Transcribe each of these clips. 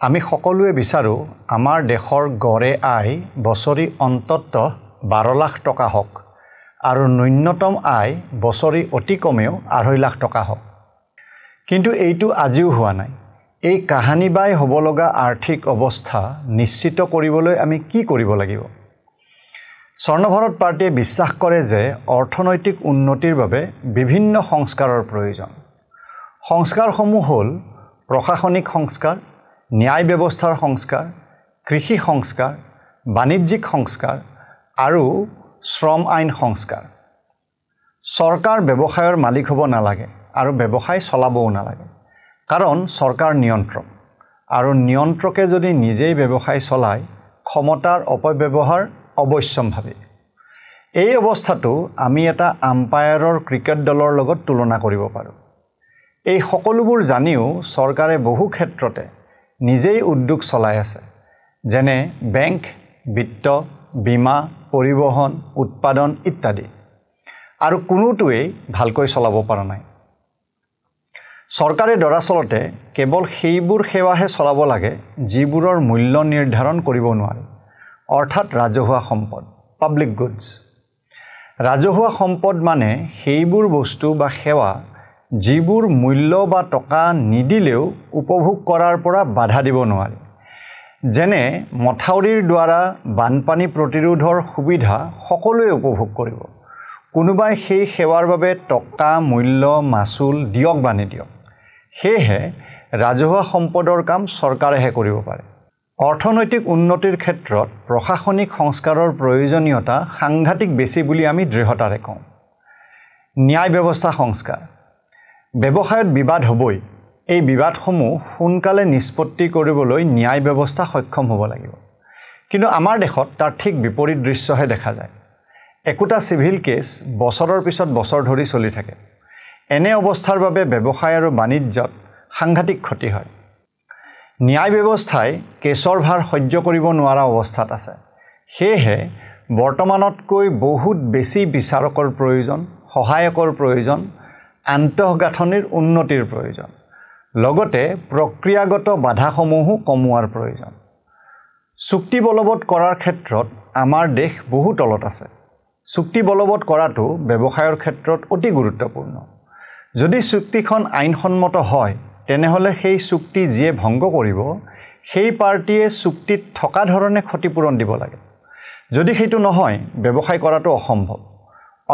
আমি সকলোৱে বিচাৰো আমাৰ দেশৰ গড়ে আয় বছৰি অন্তত 12 লাখ টকা হওক আৰু ন্যূনতম আয় বছৰি অতি কমেও 2.5 লাখ টকা হওক। কিন্তু এইটো আজিও হোৱা নাই। এই কাহানিবাই হ'ব লগা আৰ্থিক অৱস্থা নিশ্চিত কৰিবলৈ আমি কি কৰিব লাগিব? স্বৰ্ণভাৰত পাৰ্টিয়ে বিশ্বাস কৰে যে অৰ্থনৈতিক উন্নতিৰ বাবে বিভিন্ন সংস্কাৰৰ প্ৰয়োজন। সংস্কাৰসমূহ হ'ল প্ৰশাসনিক সংস্কাৰ, ন্যায় ব্যৱস্থাৰ সংস্কাৰ, কৃষি সংস্কাৰ, বাণিজ্যিক সংস্কাৰ আৰু শ্ৰম আইন সংস্কাৰ। চৰকাৰ ব্যৱসায়ৰ মালিক হ'ব নালাগে আৰু ব্যৱসায় চলাবও নালাগে, কাৰণ চৰকাৰ নিয়ন্ত্ৰক আৰু নিয়ন্ত্ৰকে যদি নিজেই ব্যৱসায় চলায় ক্ষমতাৰ অপব্যৱহাৰ অৱশ্যম্ভাৱী। এই অৱস্থাটো আমি এটা আম্পায়াৰৰ ক্ৰিকেট দলৰ লগত তুলনা কৰিব পাৰোঁ। এই সকলোবোৰ জানিও চৰকাৰে বহু ক্ষেত্ৰতে নিজেই উদ্যোগ চলাই আছে, যেনে বেংক, বিত্ত, বীমা, পৰিবহণ, উৎপাদন ইত্যাদি, আৰু কোনোটোৱেই ভালকৈ চলাব পৰা নাই। চৰকাৰে দৰাচলতে কেৱল সেইবোৰ সেৱাহে চলাব লাগে যিবোৰৰ মূল্য নিৰ্ধাৰণ কৰিব নোৱাৰে, অৰ্থাৎ ৰাজহুৱা সম্পদ, পাব্লিক গুডছ। ৰাজহুৱা সম্পদ মানে সেইবোৰ বস্তু বা সেৱা যিবোৰ মূল্য বা টকা নিদিলেও উপভোগ কৰাৰ পৰা বাধা দিব নোৱাৰে, যেনে মথাউৰিৰ দ্বাৰা বানপানী প্ৰতিৰোধৰ সুবিধা সকলোৱে উপভোগ কৰিব। কোনোবাই সেই সেৱাৰ বাবে টকা, মূল্য, মাচুল দিয়ক বা নিদিয়ক। সেয়েহে ৰাজহুৱা সম্পদৰ কাম চৰকাৰেহে কৰিব পাৰে। অৰ্থনৈতিক উন্নতিৰ ক্ষেত্ৰত প্ৰশাসনিক সংস্কাৰৰ প্ৰয়োজনীয়তা সাংঘাতিক বেছি বুলি আমি দৃঢ়তাৰে কওঁ। ন্যায় ব্যৱস্থা সংস্কাৰ। ব্যৱসায়ত বিবাদ হ'বই। এই বিবাদসমূহ সোনকালে নিষ্পত্তি কৰিবলৈ ন্যায় ব্যৱস্থা সক্ষম হ'ব লাগিব। কিন্তু আমাৰ দেশত তাৰ ঠিক বিপৰীত দৃশ্যহে দেখা যায়। একোটা চিভিল কেছ বছৰৰ পিছত বছৰ ধৰি চলি থাকে। এনে অৱস্থাৰ বাবে ব্যৱসায় আৰু বাণিজ্যত সাংঘাতিক ক্ষতি হয়। ন্যায় ব্যৱস্থাই কেছৰ ভাৰ সহ্য কৰিব নোৱাৰা অৱস্থাত আছে। সেয়েহে বৰ্তমানতকৈ বহুত বেছি বিচাৰকৰ প্ৰয়োজন, সহায়কৰ প্ৰয়োজন, আন্তঃগাঁথনিৰ উন্নতিৰ প্ৰয়োজন, লগতে প্ৰক্ৰিয়াগত বাধাসমূহো কমোৱাৰ প্ৰয়োজন। চুক্তি বলবৎ কৰাৰ ক্ষেত্ৰত আমাৰ দেশ বহু তলত আছে। চুক্তি বলবৎ কৰাটো ব্যৱসায়ৰ ক্ষেত্ৰত অতি গুৰুত্বপূৰ্ণ। যদি চুক্তিখন আইনসন্মত হয় তেনেহ'লে সেই চুক্তি যিয়ে ভংগ কৰিব সেই পাৰ্টিয়ে চুক্তিত থকা ধৰণে ক্ষতিপূৰণ দিব লাগে। যদি সেইটো নহয় ব্যৱসায় কৰাটো অসম্ভৱ।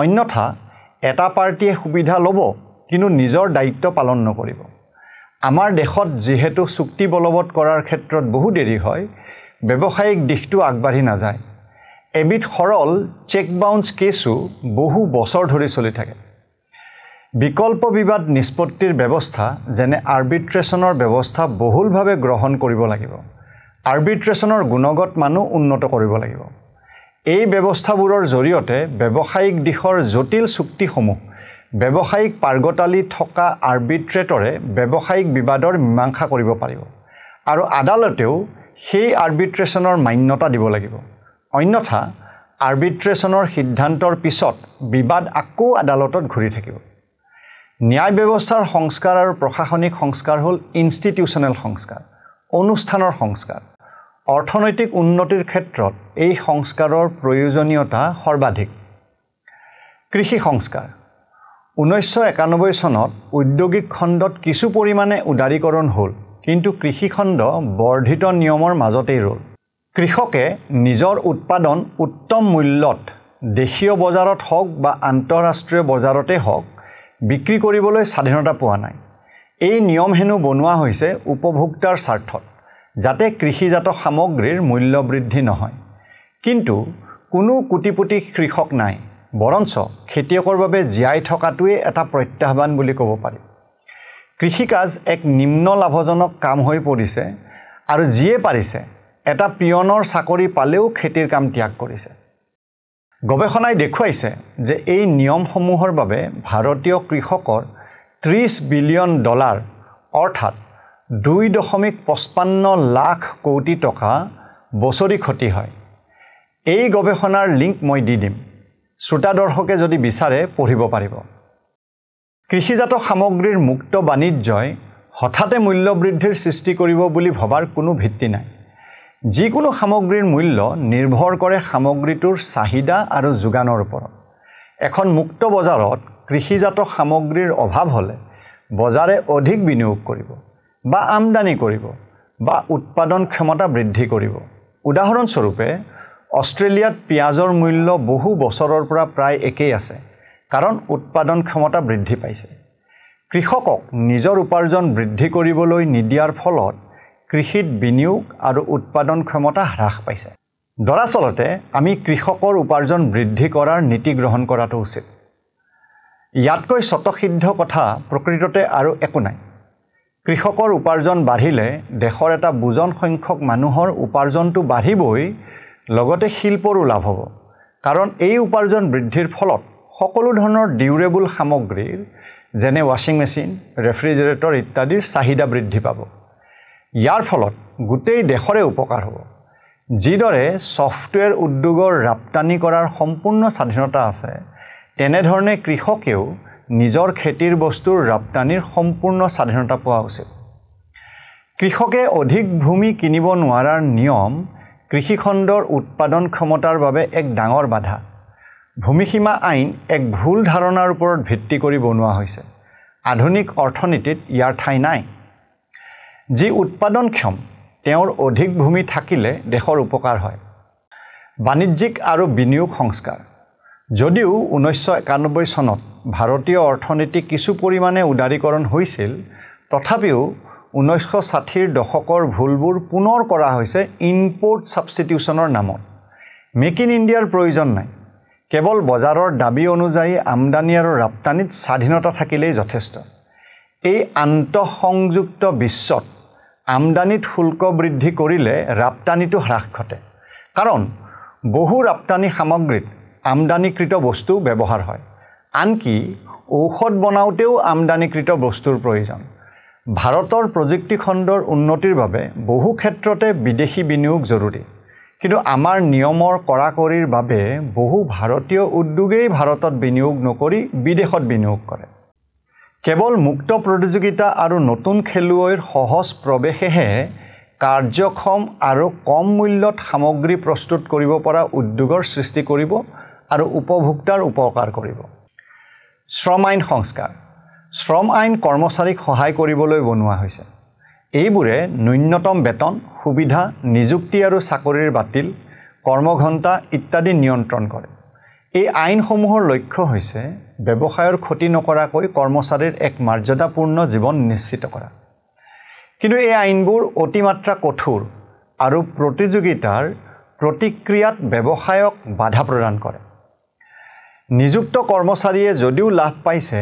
অন্যথা এটা পাৰ্টিয়ে সুবিধা ল'ব কিন্তু নিজৰ দায়িত্ব পালন নকৰিব। আমাৰ দেশত যিহেতু চুক্তি বলবৎ কৰাৰ ক্ষেত্ৰত বহু দেৰি হয়, ব্যৱসায়িক দিশটো আগবাঢ়ি নাযায়। এবিধ সৰল চেক বাউন্স কেছো বহু বছৰ ধৰি চলি থাকে। বিকল্প বিবাদ নিষ্পত্তিৰ ব্যৱস্থা যেনে আৰ্বিট্ৰেশ্যনৰ ব্যৱস্থা বহুলভাৱে গ্ৰহণ কৰিব লাগিব। আৰ্বিট্ৰেশ্যনৰ গুণগত মানো উন্নত কৰিব লাগিব। এই ব্যৱস্থাবোৰৰ জৰিয়তে ব্যৱসায়িক দিশৰ জটিল চুক্তিসমূহ ব্যৱসায়িক পাৰ্গতালি থকা আৰ্বিট্ৰেটৰে ব্যৱসায়িক বিবাদৰ মীমাংসা কৰিব পাৰিব আৰু আদালতেও সেই আৰ্বিট্ৰেশ্যনৰ মান্যতা দিব লাগিব। অন্যথা আৰ্বিট্ৰেশ্যনৰ সিদ্ধান্তৰ পিছত বিবাদ আকৌ আদালতত ঘূৰি থাকিব। ন্যায় ব্যৱস্থাৰ সংস্কাৰ আৰু প্ৰশাসনিক সংস্কাৰ হ'ল ইনষ্টিটিউচনেল সংস্কাৰ, অনুষ্ঠানৰ সংস্কাৰ। অৰ্থনৈতিক উন্নতিৰ ক্ষেত্ৰত এই সংস্কাৰৰ প্ৰয়োজনীয়তা সৰ্বাধিক। কৃষি সংস্কাৰ। 1991 চনত ঔদ্যোগিক খণ্ডত কিছু পৰিমাণে উদাৰীকৰণ হ'ল, কিন্তু কৃষিখণ্ড বৰ্ধিত নিয়মৰ মাজতেই ৰ'ল। কৃষকে নিজৰ উৎপাদন উত্তম মূল্যত দেশীয় বজাৰত হওক বা আন্তঃৰাষ্ট্ৰীয় বজাৰতে হওক বিক্ৰী কৰিবলৈ স্বাধীনতা পোৱা নাই। এই নিয়ম হেনো বনোৱা হৈছে উপভোক্তাৰ স্বাৰ্থত, যাতে কৃষিজাত সামগ্ৰীৰ মূল্য বৃদ্ধি নহয়। কিন্তু কোনো কোটিপতি কৃষক নাই, বৰঞ্চ খেতিয়কৰ বাবে জীয়াই থকাটোৱে এটা প্ৰত্যাহ্বান বুলি ক'ব পাৰি। কৃষিকাজ এক নিম্ন লাভজনক কাম হৈ পৰিছে আৰু যিয়ে পাৰিছে এটা পিয়নৰ চাকৰি পালেও খেতিৰ কাম ত্যাগ কৰিছে। গৱেষণাই দেখুৱাইছে যে এই নিয়মসমূহৰ বাবে ভাৰতীয় কৃষকৰ $30 বিলিয়ন অৰ্থাৎ 2.55 লাখ কোটি টকা বছৰি ক্ষতি হয়। এই গৱেষণাৰ লিংক মই দি দিম, শ্ৰোতা দৰ্শকে যদি বিচাৰে পঢ়িব পাৰিব। কৃষিজাত সামগ্ৰীৰ মুক্ত বাণিজ্যই হঠাতে মূল্য বৃদ্ধিৰ সৃষ্টি কৰিব বুলি ভবাৰ কোনো ভিত্তি নাই যিকোনো সামগ্ৰীৰ মূল্য নিৰ্ভৰ কৰে সামগ্ৰীটোৰ চাহিদা আৰু যোগানৰ ওপৰত এখন মুক্ত বজাৰত কৃষিজাত সামগ্ৰীৰ অভাৱ হলে বজাৰে অধিক বিনিয়োগ কৰিব বা আমদানি কৰিব বা উৎপাদন ক্ষমতা বৃদ্ধি কৰিব উদাহৰণস্বৰূপে অষ্ট্ৰেলিয়াত পিয়াজৰ মূল্য বহু বছৰৰ পৰা প্ৰায় একেই আছে কাৰণ উৎপাদন ক্ষমতা বৃদ্ধি পাইছে কৃষকক নিজৰ উপাৰ্জন বৃদ্ধি কৰিবলৈ নিদিয়াৰ ফলত কৃষিত বিনিয়োগ আৰু উৎপাদন ক্ষমতা হ্ৰাস পাইছে দৰাচলতে আমি কৃষকৰ উপাৰ্জন বৃদ্ধি কৰাৰ নীতি গ্ৰহণ কৰাটো উচিত ইয়াতকৈ স্বতঃসিদ্ধ কথা প্ৰকৃততে আৰু একো নাই কৃষকৰ উপাৰ্জন বাঢ়িলে দেশৰ এটা বুজন সংখ্যক মানুহৰ উপাৰ্জনটো বাঢ়িবই লগতে শিল্পৰো লাভ হ'ব কাৰণ এই উপাৰ্জন বৃদ্ধিৰ ফলত সকলো ধৰণৰ ডিউৰেবল সামগ্ৰীৰ যেনে ৱাশ্বিং মেচিন ৰেফ্ৰিজাৰেটৰ ইত্যাদিৰ চাহিদা বৃদ্ধি পাব ইয়াৰ ফলত গোটেই দেশৰে উপকাৰ হ'ব যিদৰে সফটৱেৰ উদ্যোগৰ ৰপ্তানি কৰাৰ সম্পূৰ্ণ স্বাধীনতা আছে তেনেধৰণে কৃষকেও নিজৰ খেতিৰ বস্তুৰ ৰপ্তানিৰ সম্পূৰ্ণ স্বাধীনতা পোৱা উচিত কৃষকে অধিক ভূমি কিনিব নোৱাৰাৰ নিয়ম কৃষিখণ্ডৰ উৎপাদন ক্ষমতাৰ বাবে এক ডাঙৰ বাধা ভূমিসীমা আইন এক ভুল ধাৰণাৰ ওপৰত ভিত্তি কৰি বনোৱা হৈছে আধুনিক অৰ্থনীতিত ইয়াৰ ঠাই নাই যি উৎপাদনক্ষম তেওঁৰ অধিক ভূমি থাকিলে দেশৰ উপকাৰ হয় বাণিজ্যিক আৰু বিনিয়োগ সংস্কাৰ যদিও 1991 চনত ভাৰতীয় অৰ্থনীতি কিছু পৰিমাণে উদাৰীকৰণ হৈছিল তথাপিও 1960ৰ দশকৰ ভুলবোৰ পুনৰ কৰা হৈছে ইম্পোৰ্ট সাবষ্টিটিউচনৰ নামত মেক ইন ইণ্ডিয়াৰ প্ৰয়োজন নাই কেৱল বজাৰৰ দাবী অনুযায়ী আমদানি আৰু ৰপ্তানিত স্বাধীনতা থাকিলেই যথেষ্ট এই আন্তঃসংযুক্ত বিশ্বত আমদানিত শুল্ক বৃদ্ধি কৰিলে ৰপ্তানিটো হ্ৰাস ঘটে কাৰণ বহু ৰপ্তানি সামগ্ৰীত আমদানিকৃত বস্তু ব্যৱহাৰ হয় আনকি ঔষধ বনাওতেও আমদানিকৃত বস্তুৰ প্ৰয়োজন ভাৰতৰ প্ৰযুক্তি খণ্ডৰ উন্নতিৰ বাবে বহু ক্ষেত্ৰতে বিদেশী বিনিয়োগ জৰুৰী কিন্তু আমাৰ নিয়মৰ কৰাকৰিৰ বাবে বহু ভাৰতীয় উদ্যোগেই ভাৰতত বিনিয়োগ নকৰি বিদেশত বিনিয়োগ কৰে কেৱল মুক্ত প্ৰতিযোগিতা আৰু নতুন খেলুৱৈৰ সহজ প্ৰৱেশেহে কাৰ্যক্ষম আৰু কম মূল্যত সামগ্ৰী প্ৰস্তুত কৰিব পৰা উদ্যোগৰ সৃষ্টি কৰিব আৰু উপভোক্তাৰ উপকাৰ কৰিব শ্ৰম আইন সংস্কাৰ শ্ৰম আইন কৰ্মচাৰীক সহায় কৰিবলৈ বনোৱা হৈছে এইবোৰে ন্যূনতম বেতন সুবিধা নিযুক্তি আৰু চাকৰিৰ বাতিল কৰ্মঘণ্টা ইত্যাদি নিয়ন্ত্ৰণ কৰে এই আইনসমূহৰ লক্ষ্য হৈছে ব্যৱসায়ৰ ক্ষতি নকৰাকৈ কৰ্মচাৰীৰ এক মৰ্যাদাপূৰ্ণ জীৱন নিশ্চিত কৰা কিন্তু এই আইনবোৰ অতিমাত্ৰা কঠোৰ আৰু প্ৰতিযোগিতাৰ প্ৰতিক্ৰিয়াত ব্যৱসায়ক বাধা প্ৰদান কৰে নিযুক্ত কৰ্মচাৰীয়ে যদিও লাভ পাইছে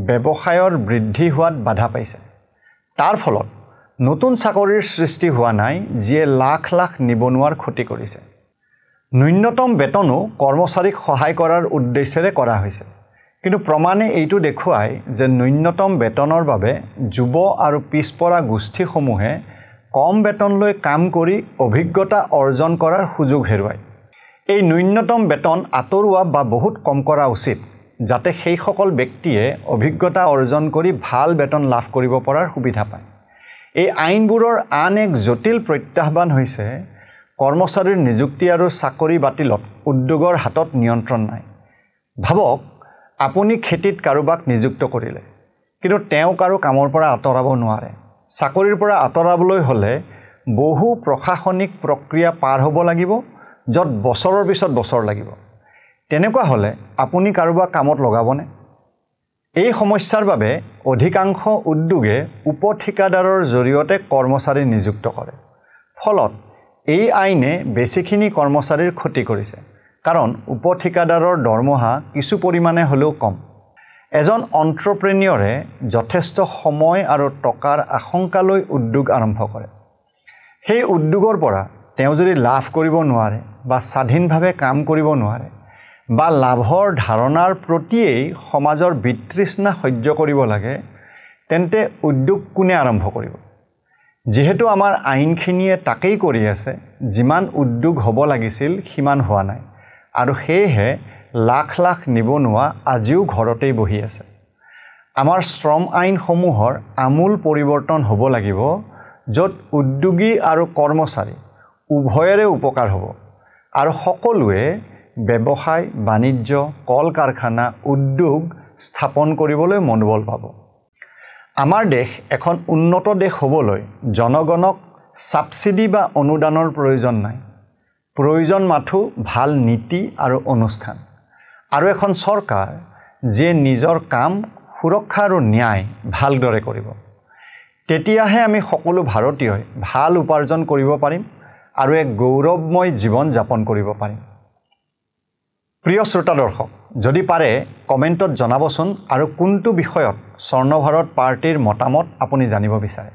ব্যৱসায়ৰ বৃদ্ধি হোৱাত বাধা পাইছে তাৰ ফলত নতুন চাকৰিৰ সৃষ্টি হোৱা নাই যিয়ে লাখ লাখ নিবনুৱাৰ ক্ষতি কৰিছে ন্যূনতম বেতনো কৰ্মচাৰীক সহায় কৰাৰ উদ্দেশ্যেৰে কৰা হৈছে কিন্তু প্ৰমাণে এইটো দেখুৱায় যে ন্যূনতম বেতনৰ বাবে যুৱ আৰু পিছপৰা গোষ্ঠীসমূহে কম বেতন লৈ কাম কৰি অভিজ্ঞতা অৰ্জন কৰাৰ সুযোগ হেৰুৱায় এই ন্যূনতম বেতন আতৰুৱা বা বহুত কম কৰা উচিত যাতে সেই সকল ব্যক্তিয়ে অভিজ্ঞতা অৰ্জন কৰি ভাল বেতন লাভ কৰিব পৰাৰ সুবিধা পায় এই আইনবোৰৰ আন এক জটিল প্ৰত্যাহ্বান হৈছে কৰ্মচাৰীৰ নিযুক্তি আৰু চাকৰি বাতিলত উদ্যোগৰ হাতত নিয়ন্ত্ৰণ নাই ভাবক আপুনি খেতিত কাৰোবাক নিযুক্ত কৰিলে কিন্তু তেওঁক আৰু কামৰ পৰা আঁতৰাব নোৱাৰে চাকৰিৰ পৰা আঁতৰাবলৈ হলে বহু প্ৰশাসনিক প্ৰক্ৰিয়া পাৰ হ'ব লাগিব যত বছৰৰ পিছত বছৰ লাগিব তেনেকুৱা হলে আপুনি কাৰোবাক কামত লগাবনে এই সমস্যাৰ বাবে অধিকাংশ উদ্যোগে উপঠিকাদাৰৰ জৰিয়তে কৰ্মচাৰী নিযুক্ত কৰে ফলত এই আইনে বেছিখিনি কৰ্মচাৰীৰ ক্ষতি কৰিছে কাৰণ উপঠিকাদাৰৰ দৰমহা কিছু পৰিমাণে হলেও কম এজন এণ্টাৰপ্ৰেনিয়ৰে যথেষ্ট সময় আৰু টকাৰ আশংকালৈ উদ্যোগ আৰম্ভ কৰে সেই উদ্যোগৰ পৰা তেওঁ যদি লাভ কৰিব নোৱাৰে বা স্বাধীনভাৱে কাম কৰিব নোৱাৰে বা লাভৰ ধাৰণাৰ প্ৰতিয়েই সমাজৰ বিতৃষ্ণা সহ্য কৰিব লাগে তেন্তে উদ্যোগ কোনে আৰম্ভ কৰিব যেহেতু আমাৰ আইনখিনিয়ে তাকেই কৰি আছে যিমান উদ্যোগ হ'ব লাগিছিল সিমান হোৱা নাই আৰু সেয়েহে লাখ লাখ নিবনুৱা আজিও ঘৰতেই বহি আছে আমাৰ শ্ৰম আইনসমূহৰ আমূল পৰিৱৰ্তন হ'ব লাগিব, য'ত উদ্যোগী আৰু কৰ্মচাৰী উভয়ৰে উপকাৰ হ'ব আৰু সকলোৱে ব্যৱসায়, বাণিজ্য, কল কাৰখানা, উদ্যোগ স্থাপন কৰিবলৈ মনোবল পাব। আমাৰ দেশ এখন উন্নত দেশ হ'বলৈ জনগণক ছাবচিডি বা অনুদানৰ প্ৰয়োজন নাই। প্ৰয়োজন মাথো ভাল নীতি আৰু অনুষ্ঠান আৰু এখন চৰকাৰ যিয়ে নিজৰ কাম সুৰক্ষা আৰু ন্যায় ভালদৰে কৰিব। তেতিয়াহে আমি সকলো ভাৰতীয়ই ভাল উপাৰ্জন কৰিব পাৰিম আৰু এক গৌৰৱময় জীৱন যাপন কৰিব পাৰিম। প্ৰিয় শ্ৰোতা দৰ্শক, যদি পাৰে কমেণ্টত জনাবচোন আৰু কোনটো বিষয়ত স্বৰ্ণ ভাৰত পাৰ্টিৰ মতামত আপুনি জানিব বিচাৰে।